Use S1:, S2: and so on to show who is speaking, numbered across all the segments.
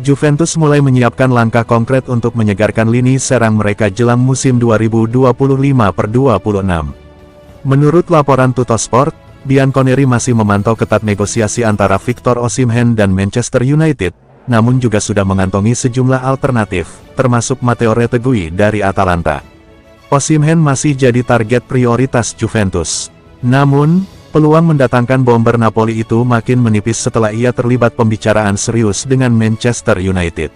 S1: Juventus mulai menyiapkan langkah konkret untuk menyegarkan lini serang mereka jelang musim 2025/26. Menurut laporan Tuttosport, Bianconeri masih memantau ketat negosiasi antara Victor Osimhen dan Manchester United, namun juga sudah mengantongi sejumlah alternatif, termasuk Matteo Retegui dari Atalanta. Osimhen masih jadi target prioritas Juventus. Namun, peluang mendatangkan bomber Napoli itu makin menipis setelah ia terlibat pembicaraan serius dengan Manchester United.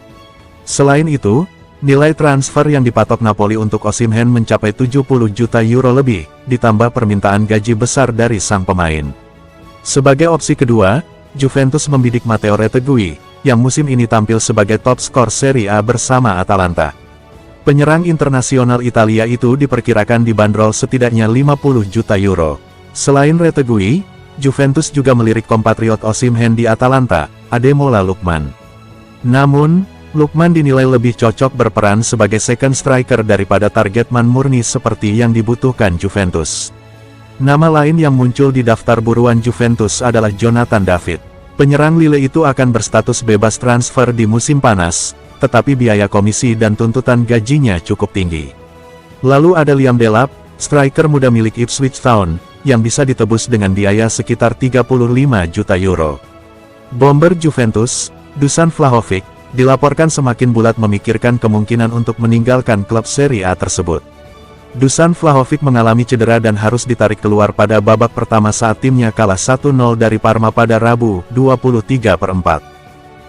S1: Selain itu, nilai transfer yang dipatok Napoli untuk Osimhen mencapai 70 juta euro lebih, ditambah permintaan gaji besar dari sang pemain. Sebagai opsi kedua, Juventus membidik Matteo Retegui, yang musim ini tampil sebagai top skor Serie A bersama Atalanta. Penyerang internasional Italia itu diperkirakan dibanderol setidaknya 50 juta euro. Selain Retegui, Juventus juga melirik kompatriot Osimhen di Atalanta, Ademola Lookman. Namun, Lookman dinilai lebih cocok berperan sebagai second striker daripada target man murni seperti yang dibutuhkan Juventus. Nama lain yang muncul di daftar buruan Juventus adalah Jonathan David. Penyerang Lille itu akan berstatus bebas transfer di musim panas, tetapi biaya komisi dan tuntutan gajinya cukup tinggi. Lalu ada Liam Delap, striker muda milik Ipswich Town, yang bisa ditebus dengan biaya sekitar 35 juta euro. Bomber Juventus, Dusan Vlahovic, dilaporkan semakin bulat memikirkan kemungkinan untuk meninggalkan klub Serie A tersebut. Dusan Vlahovic mengalami cedera dan harus ditarik keluar pada babak pertama saat timnya kalah 1-0 dari Parma pada Rabu, 23/4.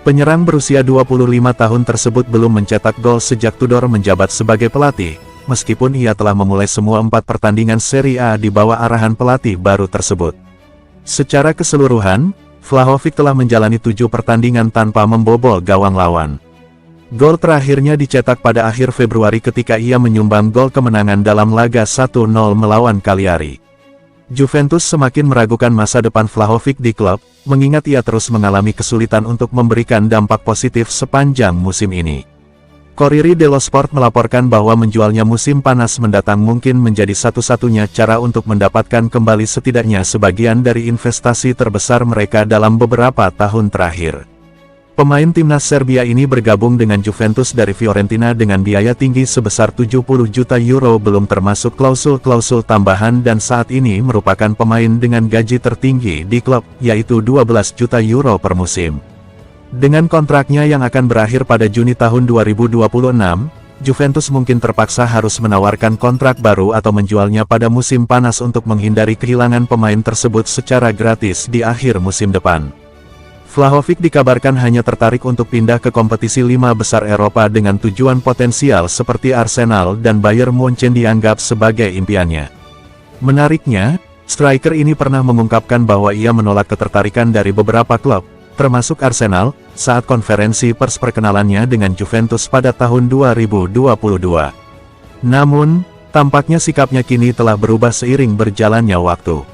S1: Penyerang berusia 25 tahun tersebut belum mencetak gol sejak Tudor menjabat sebagai pelatih, meskipun ia telah memulai semua 4 pertandingan Serie A di bawah arahan pelatih baru tersebut. Secara keseluruhan, Vlahovic telah menjalani 7 pertandingan tanpa membobol gawang lawan. Gol terakhirnya dicetak pada akhir Februari ketika ia menyumbang gol kemenangan dalam laga 1-0 melawan Cagliari. Juventus semakin meragukan masa depan Vlahovic di klub, mengingat ia terus mengalami kesulitan untuk memberikan dampak positif sepanjang musim ini. Corriere dello Sport melaporkan bahwa menjualnya musim panas mendatang mungkin menjadi satu-satunya cara untuk mendapatkan kembali setidaknya sebagian dari investasi terbesar mereka dalam beberapa tahun terakhir. Pemain timnas Serbia ini bergabung dengan Juventus dari Fiorentina dengan biaya tinggi sebesar 70 juta euro belum termasuk klausul-klausul tambahan dan saat ini merupakan pemain dengan gaji tertinggi di klub, yaitu 12 juta euro per musim. Dengan kontraknya yang akan berakhir pada Juni tahun 2026, Juventus mungkin terpaksa harus menawarkan kontrak baru atau menjualnya pada musim panas untuk menghindari kehilangan pemain tersebut secara gratis di akhir musim depan. Vlahovic dikabarkan hanya tertarik untuk pindah ke kompetisi 5 besar Eropa dengan tujuan potensial seperti Arsenal dan Bayern Munchen dianggap sebagai impiannya. Menariknya, striker ini pernah mengungkapkan bahwa ia menolak ketertarikan dari beberapa klub, termasuk Arsenal, saat konferensi pers perkenalannya dengan Juventus pada tahun 2022. Namun, tampaknya sikapnya kini telah berubah seiring berjalannya waktu.